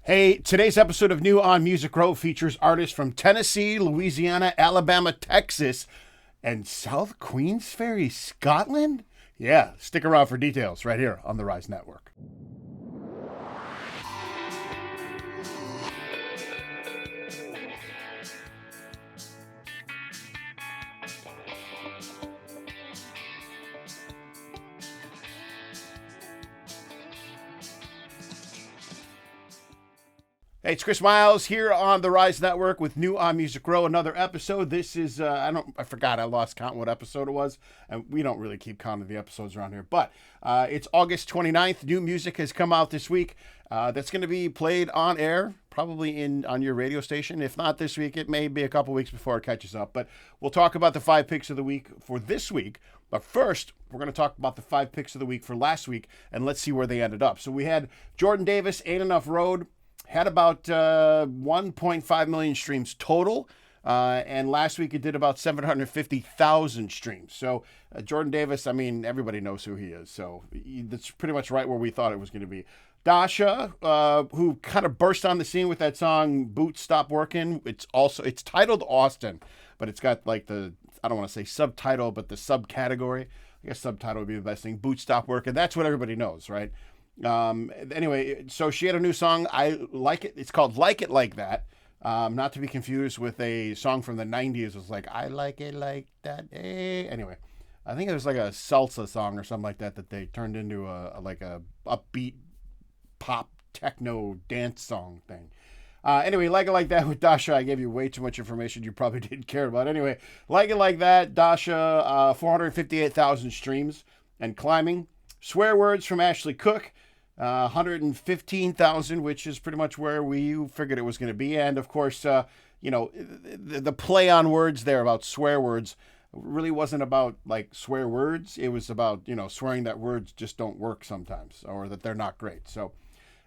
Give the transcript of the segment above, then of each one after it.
Hey, today's episode of New on Music Row features artists from Tennessee, Louisiana, Alabama, Texas, and South Queens Ferry, Scotland? Yeah, stick around for details right here on the Rise Network. Hey, it's Chris Miles here on the Rise Network with New on Music Row, another episode. This is, I forgot, I lost count what episode it was, and we don't really keep count of the episodes around here, but it's August 29th. New music has come out this week that's going to be played on air, probably on your radio station. If not this week, it may be a couple weeks before it catches up, but we'll talk about the 5 picks of the week for this week. But first, we're going to talk about the 5 picks of the week for last week, and let's see where they ended up. So we had Jordan Davis, Ain't Enough Road, had about 1.5 million streams total. And last week it did about 750,000 streams. So Jordan Davis, I mean, everybody knows who he is. So that's pretty much right where we thought it was going to be. Dasha, who kind of burst on the scene with that song, Boots Stop Working. It's titled Austin, but it's got like I don't want to say subtitle, but the subcategory. I guess subtitle would be the best thing. Boots Stop Working. That's what everybody knows, right? Anyway, so she had a new song. I like it. It's called Like It Like That. Not to be confused with a song from the 90s. It was like, I like it like that. Hey. Anyway, I think it was like a salsa song or something like that they turned into a upbeat pop techno dance song thing. Anyway, Like It Like That with Dasha. I gave you way too much information you probably didn't care about. Anyway, Like It Like That, Dasha, 458,000 streams and climbing. Swear Words from Ashley Cook, 115,000, which is pretty much where we figured it was going to be. And of course, the play on words there about swear words really wasn't about like swear words. It was about, swearing that words just don't work sometimes or that they're not great. So,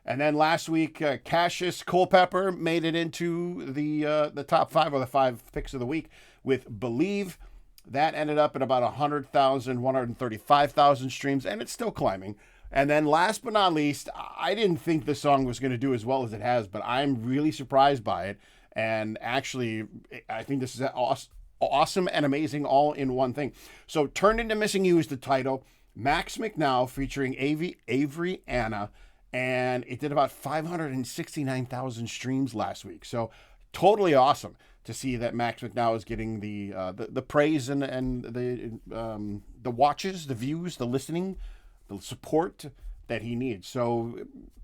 and then last week, Cassius Culpepper made it into the top 5 or the 5 picks of the week with Believe. That ended up at about 100,000, 135,000 streams, and it's still climbing. And then last but not least, I didn't think the song was going to do as well as it has, but I'm really surprised by it. And actually, I think this is awesome and amazing all in one thing. So Turned Into Missing You is the title. Max McNow featuring Avery Anna, and it did about 569,000 streams last week. So totally awesome to see that Max McNow is getting the praise and the watches, the views, the listening, the support that he needs. So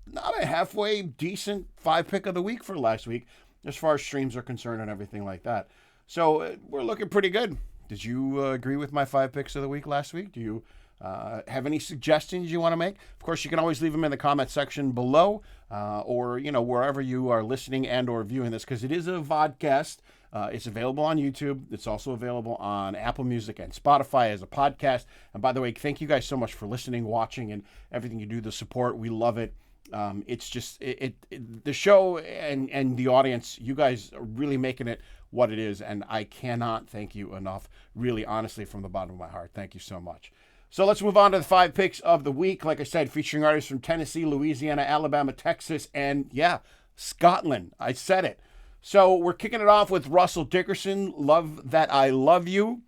not a halfway decent 5 pick of the week for last week as far as streams are concerned and everything like that. So we're looking pretty good. Did you agree with my 5 picks of the week last week? Do you have any suggestions you want to make? Of course, you can always leave them in the comment section below or, wherever you are listening and or viewing this, because it is a vodcast. It's available on YouTube. It's also available on Apple Music and Spotify as a podcast. And by the way, thank you guys so much for listening, watching, and everything you do, the support. We love it. It's just the show and the audience, you guys are really making it what it is. And I cannot thank you enough, really, honestly, from the bottom of my heart. Thank you so much. So let's move on to the 5 picks of the week. Like I said, featuring artists from Tennessee, Louisiana, Alabama, Texas, and Scotland. I said it. So we're kicking it off with Russell Dickerson, Love That I Love You.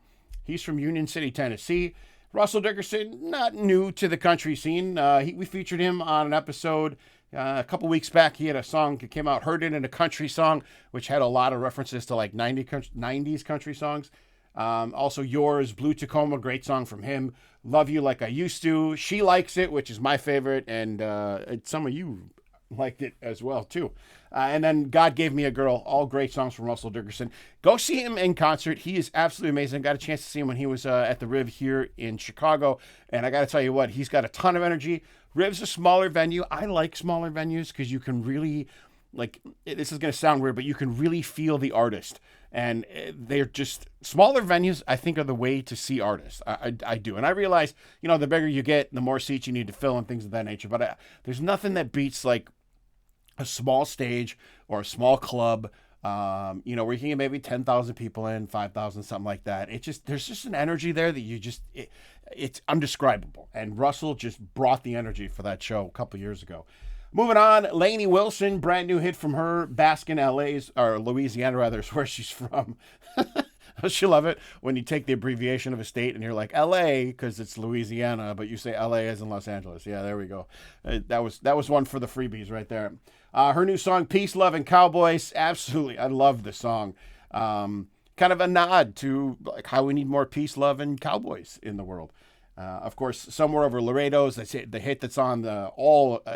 He's from Union City, Tennessee. Russell Dickerson, not new to the country scene. We featured him on an episode a couple weeks back. He had a song that came out, Heard It in a Country Song, which had a lot of references to like 90s country songs. Also Yours, Blue Tacoma, great song from him. Love You Like I Used to. She Likes It, which is my favorite, and some of you liked it as well too. And then God Gave Me a Girl, all great songs from Russell Dickerson. Go see him in concert. He is absolutely amazing. Got a chance to see him when he was at the Riv here in Chicago, and I got to tell you what, he's got a ton of energy. Riv's a smaller venue. I like smaller venues because you can really, this is going to sound weird, but you can really feel the artist. And they're just smaller venues, I think, are the way to see artists. I do. And I realize, the bigger you get, the more seats you need to fill and things of that nature. But there's nothing that beats like a small stage or a small club, where you can get maybe 10,000 people in, 5,000, something like that. There's just an energy there that it's undescribable. And Russell just brought the energy for that show a couple years ago. Moving on, Lainey Wilson, brand new hit from her, Baskin, LA's, or Louisiana rather, is where she's from. She'll love it when you take the abbreviation of a state and you're like LA because it's Louisiana, but you say LA as in Los Angeles. Yeah, there we go. That was one for the freebies right there. Her new song, Peace, Love, and Cowboys. Absolutely, I love the song. Kind of a nod to like how we need more peace, love, and cowboys in the world. Of course, Somewhere Over Laredo's the hit that's on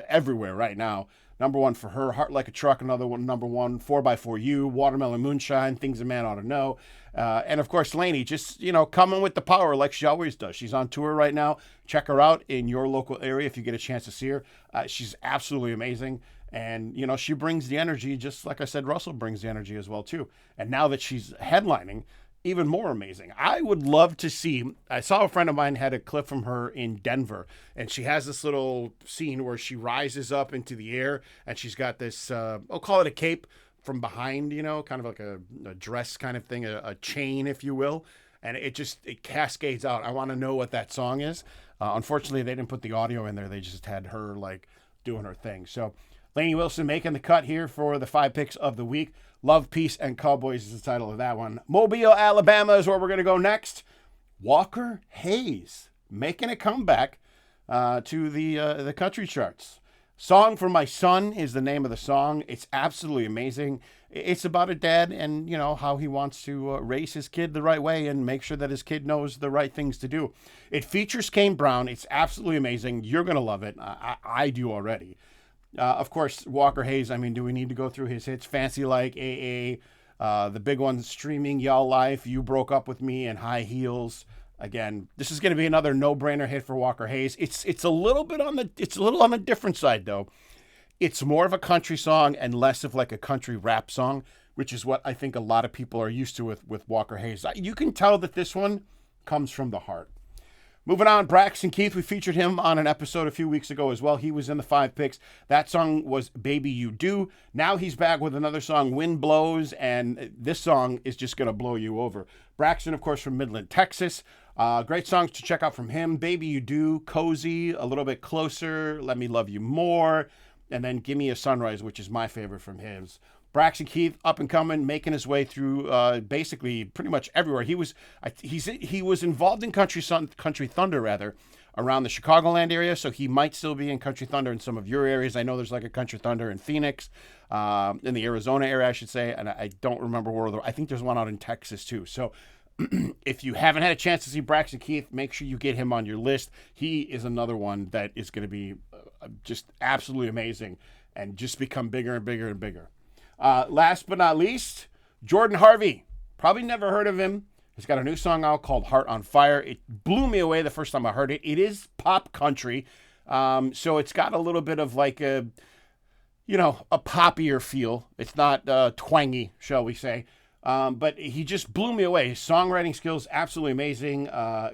everywhere right now. Number one for her, Heart Like a Truck, another one, number one, 4x4U, Watermelon Moonshine, Things a Man Ought to Know. And of course, Laniey, just, coming with the power like she always does. She's on tour right now. Check her out in your local area if you get a chance to see her. She's absolutely amazing. And, she brings the energy, just like I said, Russell brings the energy as well, too. And now that she's headlining, even more amazing. I would love to see, I saw a friend of mine had a clip from her in Denver, and she has this little scene where she rises up into the air, and she's got this, I'll call it a cape from behind, kind of like a dress kind of thing, a chain, if you will. And it cascades out. I want to know what that song is. Unfortunately, they didn't put the audio in there. They just had her like doing her thing. So Lainey Wilson making the cut here for the 5 picks of the week. Love, Peace, and Cowboys is the title of that one. Mobile, Alabama is where we're going to go next. Walker Hayes making a comeback to the country charts. Song for My Son is the name of the song. It's absolutely amazing. It's about a dad and, how he wants to raise his kid the right way and make sure that his kid knows the right things to do. It features Kane Brown. It's absolutely amazing. You're going to love it. I do already. Of course, Walker Hayes, do we need to go through his hits? Fancy Like, AA, the big ones, Streaming, Y'all Life, You Broke Up With Me, and High Heels. Again, this is going to be another no-brainer hit for Walker Hayes. It's a little on the different side, though. It's more of a country song and less of like a country rap song, which is what I think a lot of people are used to with Walker Hayes. You can tell that this one comes from the heart. Moving on, Braxton Keith, we featured him on an episode a few weeks ago as well. He was in the 5 picks. That song was Baby You Do. Now he's back with another song, Wind Blows, and this song is just going to blow you over. Braxton, of course, from Midland, Texas. Great songs to check out from him. Baby You Do, Cozy, A Little Bit Closer, Let Me Love You More, and then Give Me a Sunrise, which is my favorite from his. Braxton Keith, up and coming, making his way through basically pretty much everywhere. He was involved in Country Thunder around the Chicagoland area, so he might still be in Country Thunder in some of your areas. I know there's like a Country Thunder in Phoenix, in the Arizona area, I should say, and I don't remember where. I think there's one out in Texas too. So if you haven't had a chance to see Braxton Keith, make sure you get him on your list. He is another one that is going to be just absolutely amazing and just become bigger and bigger and bigger. Last but not least, Jordan Harvey. Probably never heard of him. He's got a new song out called Heart on Fire. It blew me away the first time I heard it. It is pop country. So it's got a little bit of like a poppier feel. It's not twangy, shall we say. But he just blew me away. His songwriting skills, absolutely amazing.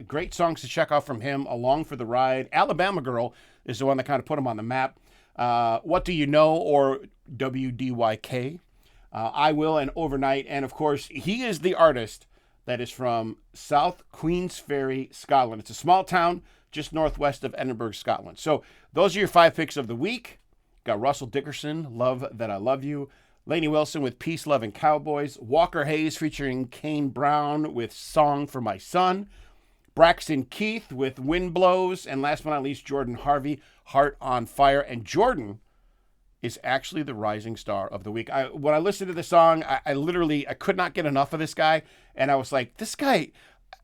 Great songs to check out from him, Along for the Ride. Alabama Girl is the one that kind of put him on the map. What Do You Know, or WDYK, I Will, and Overnight. And of course, he is the artist that is from South Queensferry, Scotland. It's a small town just northwest of Edinburgh, Scotland. So those are your 5 picks of the week. Got Russell Dickerson, Love That I Love You. Lainey Wilson with Peace, Love, and Cowboys. Walker Hayes featuring Kane Brown with Song for My Son. Braxton Keith with Wind Blows. And last but not least, Jordan Harvey, Heart on Fire. And Jordan is actually the rising star of the week. When I listened to the song, I could not get enough of this guy. And I was like, this guy,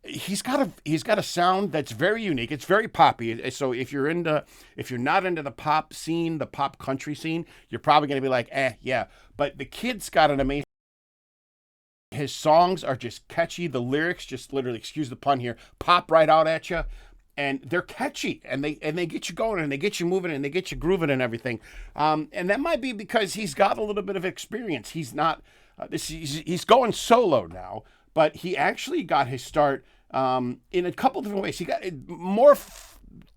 he's got a sound that's very unique. It's very poppy. So if you're not into the pop scene, the pop country scene, you're probably going to be like, yeah. But the kid's got an amazing. His songs are just catchy. The lyrics just literally, excuse the pun here, pop right out at you. And they're catchy, and they get you going, and they get you moving, and they get you grooving and everything. And that might be because he's got a little bit of experience. He's not he's going solo now, but he actually got his start in a couple different ways. He got more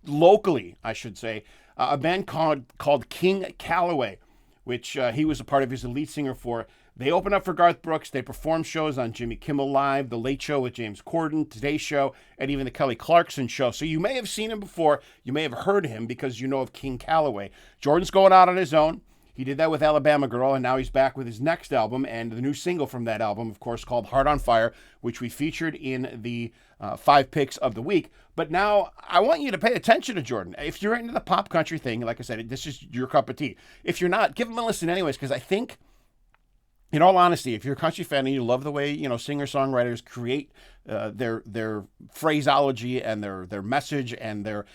locally, I should say, a band called King Calloway, which he was a part of, his the lead singer for. They opened up for Garth Brooks. They performed shows on Jimmy Kimmel Live, The Late Show with James Corden, Today Show, and even the Kelly Clarkson Show. So you may have seen him before. You may have heard him because you know of King Calloway. Jordan's going out on his own. He did that with Alabama Girl, and now he's back with his next album, and the new single from that album, of course, called Heart on Fire, which we featured in the 5 picks of the week. But now I want you to pay attention to Jordan. If you're into the pop country thing, like I said, this is your cup of tea. If you're not, give him a listen anyways, because I think, in all honesty, if you're a country fan and you love the way, singer-songwriters create their phraseology and their message and their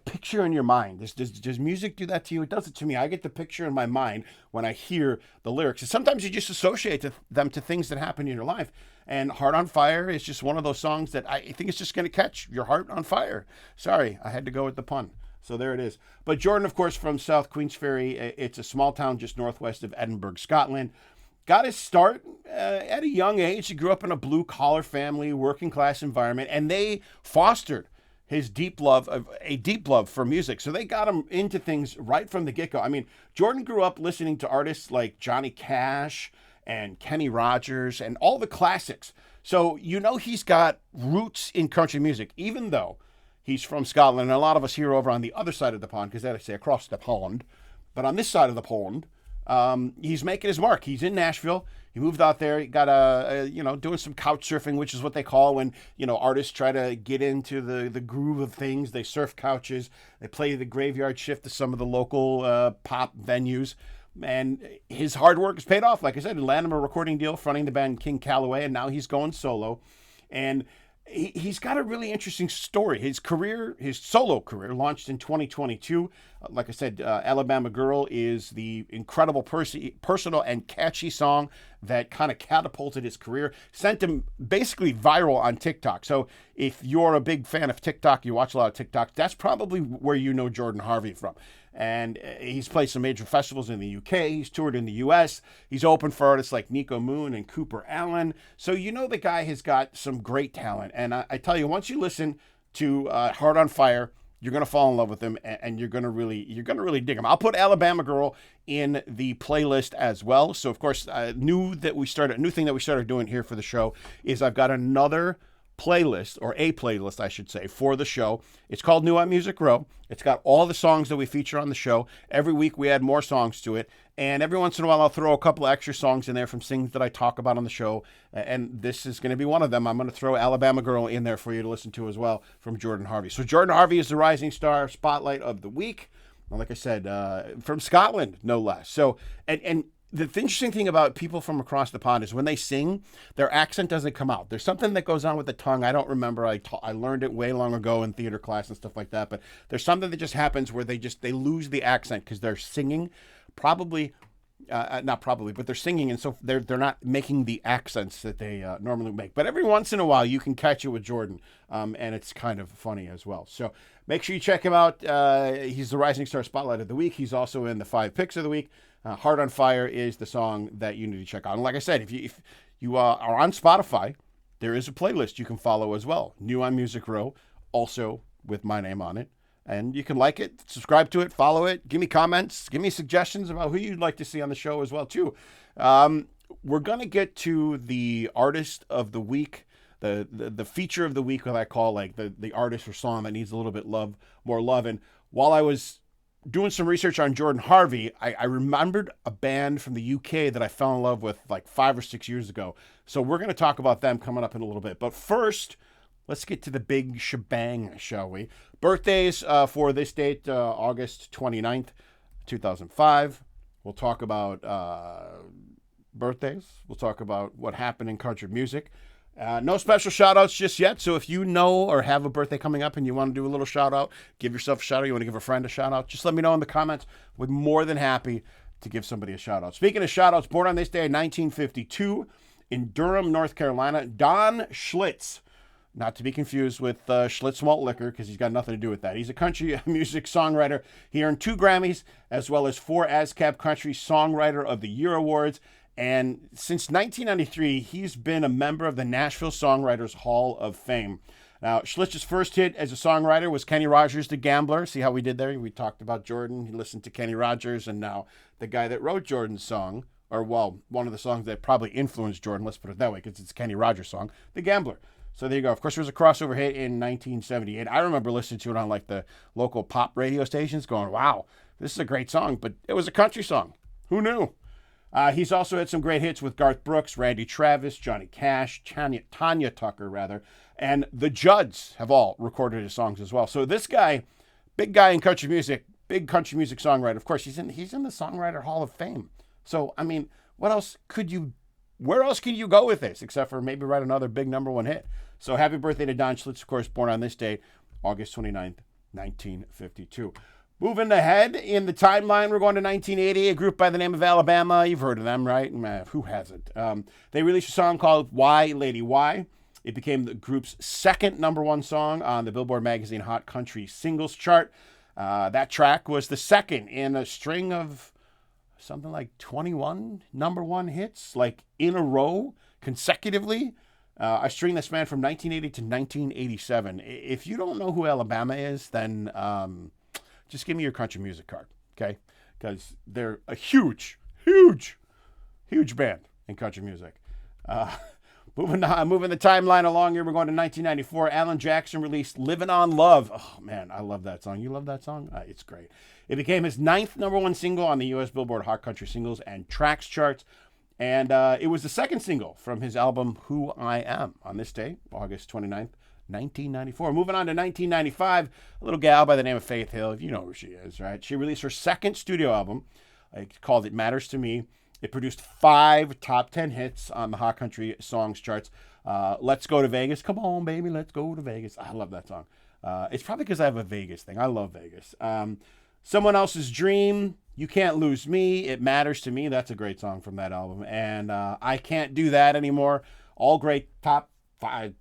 picture in your mind. Does music do that to you? It does it to me. I get the picture in my mind when I hear the lyrics. And sometimes you just associate them to things that happen in your life. And Heart on Fire is just one of those songs that I think it's just going to catch your heart on fire. Sorry, I had to go with the pun. So there it is. But Jordan, of course, from South Queensferry. It's a small town just northwest of Edinburgh, Scotland. Got his start at a young age. He grew up in a blue-collar family, working-class environment, and they fostered his deep love for music. So they got him into things right from the get-go. I mean, Jordan grew up listening to artists like Johnny Cash and Kenny Rogers and all the classics. So he's got roots in country music, even though he's from Scotland. And a lot of us here over on the other side of the pond, because that I say across the pond, but on this side of the pond, he's making his mark. He's in Nashville. He moved out there. He got doing some couch surfing, which is what they call when, artists try to get into the groove of things. They surf couches. They play the graveyard shift to some of the local pop venues. And his hard work has paid off. Like I said, he landed a recording deal fronting the band King Calloway, and now he's going solo. And he's got a really interesting story. His solo career, launched in 2022. Like I said, Alabama Girl is the incredible personal and catchy song that kind of catapulted his career, sent him basically viral on TikTok. So if you're a big fan of TikTok, you watch a lot of TikTok, that's probably where you know Jordan Harvey from. And he's played some major festivals in the UK. He's toured in the US. He's opened for artists like Nico Moon and Cooper Allen. So the guy has got some great talent. And I tell you, once you listen to Heart on Fire, you're going to fall in love with him, and you're going to really dig him. I'll put Alabama Girl in the playlist as well. So of course, new thing that we started doing here for the show is I've got another playlist, or a playlist, I should say, for the show. It's called New on Music Row. It's got all the songs that we feature on the show. Every week we add more songs to it, and every once in a while I'll throw a couple of extra songs in there from things that I talk about on the show, and this is going to be one of them. I'm going to throw Alabama Girl in there for you to listen to as well from Jordan Harvey. So Jordan Harvey is the Rising Star Spotlight of the week. Like I said, from Scotland, no less. So, and the interesting thing about people from across the pond is when they sing, their accent doesn't come out. There's something that goes on with the tongue. I don't remember. I learned it way long ago in theater class and stuff like that. But there's something that just happens where they lose the accent because they're singing, not probably, but they're singing, and so they're not making the accents that they normally make. But every once in a while, you can catch it with Jordan, and it's kind of funny as well. So make sure you check him out. He's the Rising Star Spotlight of the week. He's also in the 5 picks of the week. Heart on Fire is the song that you need to check out. And like I said, if you are on Spotify, there is a playlist you can follow as well. New on Music Row, also with my name on it. And you can like it, subscribe to it, follow it, give me comments, give me suggestions about who you'd like to see on the show as well, too. We're going to get to the artist of the week, the feature of the week, what I call the artist or song that needs a little bit more love. And while I was doing some research on Jordan Harvey, I remembered a band from the UK that I fell in love with 5 or 6 years ago. So we're going to talk about them coming up in a little bit. But first, let's get to the big shebang, shall we? Birthdays for this date, August 29th, 2005. We'll talk about birthdays. We'll talk about what happened in country music. No special shout-outs just yet, so if you know or have a birthday coming up and you want to do a little shout-out, give yourself a shout-out, you want to give a friend a shout-out, just let me know in the comments. We're more than happy to give somebody a shout-out. Speaking of shout-outs, born on this day in 1952 in Durham, North Carolina, Don Schlitz. Not to be confused with Schlitz Malt Liquor, because he's got nothing to do with that. He's a country music songwriter. He earned 2 Grammys, as well as 4 ASCAP Country Songwriter of the Year awards. And since 1993, he's been a member of the Nashville Songwriters Hall of Fame. Now, Schlitz's first hit as a songwriter was Kenny Rogers' The Gambler. See how we did there? We talked about Jordan. He listened to Kenny Rogers, and now the guy that wrote Jordan's song, or, well, one of the songs that probably influenced Jordan, let's put it that way, because it's Kenny Rogers' song, The Gambler. So there you go. Of course, there was a crossover hit in 1978. I remember listening to it on like the local pop radio stations going, wow, this is a great song, but it was a country song. Who knew? He's also had some great hits with Garth Brooks, Randy Travis, Johnny Cash, Tanya Tucker, rather, and the Judds have all recorded his songs as well. So this guy, big guy in country music, big country music songwriter. Of course, he's in the Songwriter Hall of Fame. So, I mean, where else can you go with this except for maybe write another big number one hit? So happy birthday to Don Schlitz, of course, born on this date, August 29th, 1952. Moving ahead in the timeline, we're going to 1980, a group by the name of Alabama. You've heard of them, right? Who hasn't? They released a song called Why, Lady, Why? It became the group's second number one song on the Billboard Magazine Hot Country Singles chart. That track was the second in a string of something like 21 number one hits, like in a row, consecutively. A string that spanned from 1980 to 1987. If you don't know who Alabama is, then just give me your country music card, okay? Because they're a huge, huge, huge band in country music. Moving the timeline along here, we're going to 1994. Alan Jackson released Living on Love. Oh, man, I love that song. You love that song? It's great. It became his ninth number one single on the U.S. Billboard Hot Country Singles and Tracks charts. And it was the second single from his album, Who I Am, on this day, August 29th, 1994. Moving on to 1995, a little gal by the name of Faith Hill. You know who she is, right? She released her second studio album, called It Matters to Me. It produced 5 top 10 hits on the Hot Country Songs charts. Let's Go to Vegas. Come on, baby, let's go to Vegas. I love that song. It's probably because I have a Vegas thing. I love Vegas. Someone Else's Dream. You Can't Lose Me. It Matters to Me. That's a great song from that album. And I Can't Do That Anymore. All great top 5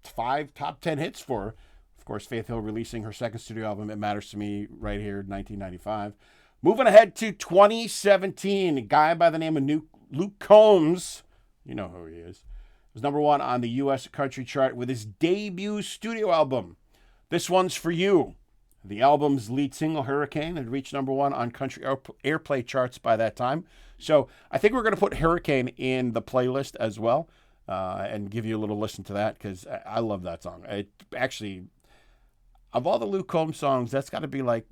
top 10 hits for her. Of course, Faith Hill releasing her second studio album, It Matters to Me, right here in 1995. Moving ahead to 2017, a guy by the name of Luke Combs, you know who he is, was number one on the U.S. country chart with his debut studio album, This One's For You. The album's lead single, Hurricane, had reached number one on country airplay charts by that time. So I think we're going to put Hurricane in the playlist as well and give you a little listen to that because I love that song. It actually, of all the Luke Combs songs, that's got to be like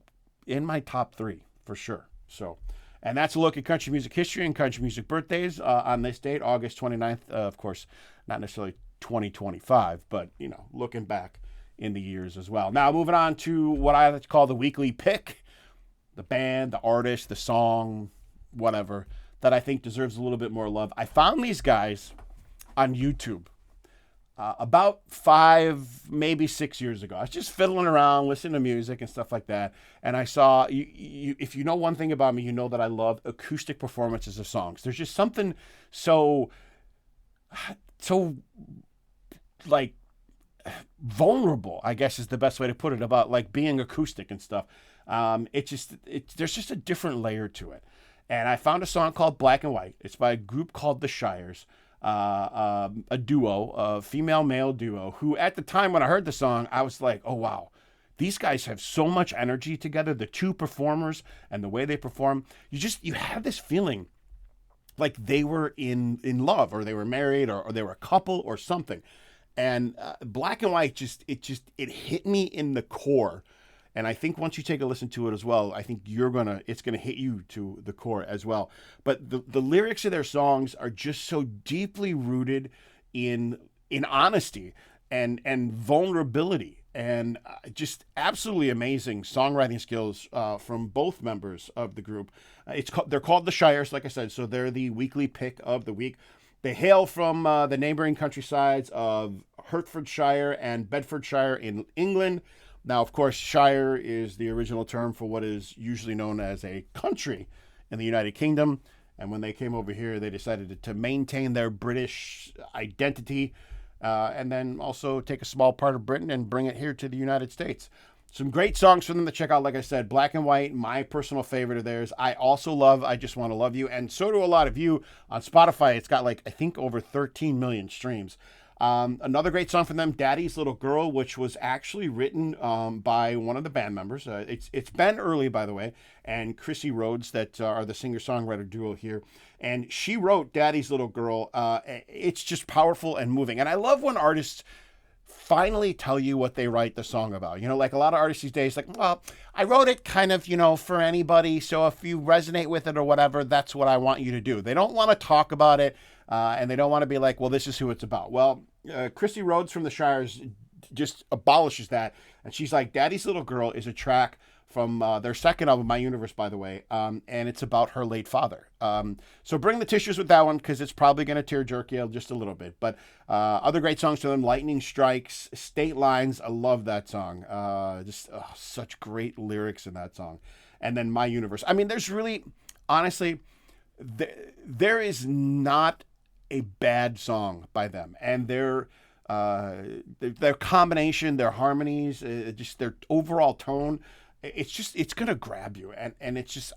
in my top 3 for sure. So, and that's a look at country music history and country music birthdays on this date, August 29th. Of course, not necessarily 2025, but, you know, looking back in the years as well. Now, moving on to what I like to call the weekly pick, the band, the artist, the song, whatever, that I think deserves a little bit more love. I found these guys on YouTube about 5, maybe 6 years ago. I was just fiddling around, listening to music and stuff like that, and I saw, if you know one thing about me, you know that I love acoustic performances of songs. There's just something so like, vulnerable, I guess is the best way to put it, about like being acoustic and stuff. There's just a different layer to it. And I found a song called Black and White. It's by a group called The Shires, a duo, a female-male duo, who at the time when I heard the song, I was like, oh wow, these guys have so much energy together. The two performers and the way they perform, you have this feeling like they were in love, or they were married, or they were a couple or something. And Black and White it hit me in the core. And I think once you take a listen to it as well, I think it's gonna hit you to the core as well. But the lyrics of their songs are just so deeply rooted in honesty and vulnerability, and just absolutely amazing songwriting skills from both members of the group. They're called The Shires, like I said, so they're the weekly pick of the week. They hail from the neighboring countrysides of Hertfordshire and Bedfordshire in England. Now, of course, shire is the original term for what is usually known as a country in the United Kingdom. And when they came over here, they decided to maintain their British identity and then also take a small part of Britain and bring it here to the United States. Some great songs for them to check out. Like I said, Black and White, my personal favorite of theirs. I also love I Just Want to Love You. And so do a lot of you on Spotify. It's got I think over 13 million streams. Another great song from them, "Daddy's Little Girl," which was actually written by one of the band members. It's Ben Early, by the way, and Chrissy Rhodes that are the singer-songwriter duo here. And she wrote "Daddy's Little Girl." It's just powerful and moving. And I love when artists finally tell you what they write the song about. Like a lot of artists these days, like, well, I wrote it kind of, for anybody. So if you resonate with it or whatever, that's what I want you to do. They don't want to talk about it. And they don't want to be like, well, this is who it's about. Well, Chrissy Rhodes from the Shires just abolishes that. And she's like, "Daddy's Little Girl" is a track from their second album, My Universe, by the way. And it's about her late father. So bring the tissues with that one, because it's probably going to tear jerk you just a little bit. But other great songs to them, "Lightning Strikes," "State Lines." I love that song. Such great lyrics in that song. And then "My Universe." I mean, there's really, honestly, there is not a bad song by them, and their combination, their harmonies, just their overall tone, it's gonna grab you, and it's just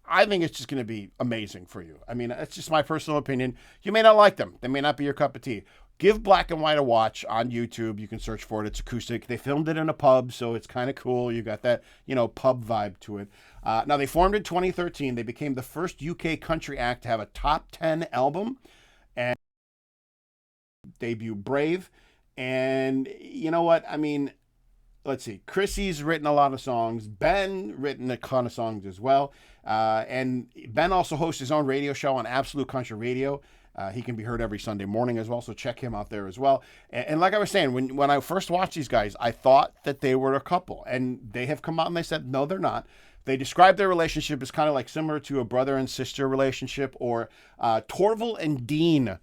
I think it's just gonna be amazing for you. I mean, it's just my personal opinion. You may not like them; they may not be your cup of tea. Give Black and White a watch on YouTube. You can search for it. It's acoustic. They filmed it in a pub, so it's kind of cool. You got that, pub vibe to it. Now, they formed in 2013. They became the first UK country act to have a top 10 album and debut "Brave." And you know what? I mean, let's see. Chrissy's written a lot of songs. Ben written a ton of songs as well. And Ben also hosts his own radio show on Absolute Country Radio. He can be heard every Sunday morning as well, so check him out there as well. And like I was saying, when I first watched these guys, I thought that they were a couple. And they have come out and they said, no, they're not. They describe their relationship as kind of like similar to a brother and sister relationship, or Torval and Dean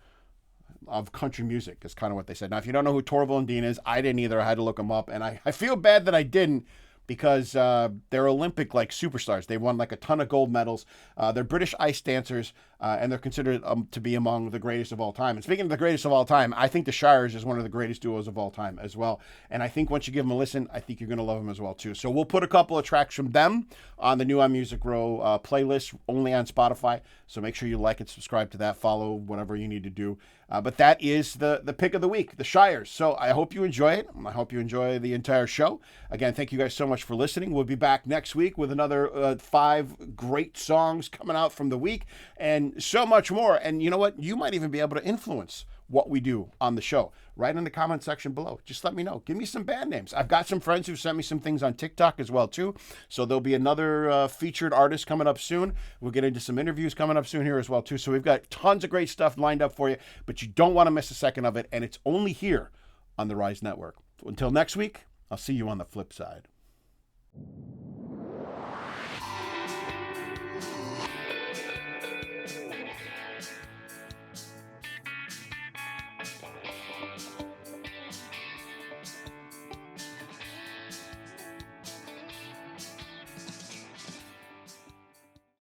of country music is kind of what they said. Now, if you don't know who Torval and Dean is, I didn't either. I had to look them up, and I feel bad that I didn't, because they're Olympic superstars. They won a ton of gold medals. They're British ice dancers, and they're considered to be among the greatest of all time. And speaking of the greatest of all time, I think the Shires is one of the greatest duos of all time as well. And I think once you give them a listen, I think you're going to love them as well too. So we'll put a couple of tracks from them on the New On Music Row playlist, only on Spotify. So make sure you like and subscribe to that, follow, whatever you need to do. But that is the pick of the week, the Shires. So I hope you enjoy it. I hope you enjoy the entire show. Again, thank you guys so much for listening. We'll be back next week with another 5 great songs coming out from the week, and so much more. And you know what? You might even be able to influence what we do on the show. Right in the comment section below. Just let me know. Give me some band names. I've got some friends who sent me some things on TikTok as well too. So there'll be another featured artist coming up soon. We'll get into some interviews coming up soon here as well too. So we've got tons of great stuff lined up for you, but you don't want to miss a second of it. And it's only here on the Rise Network. Until next week, I'll see you on the flip side.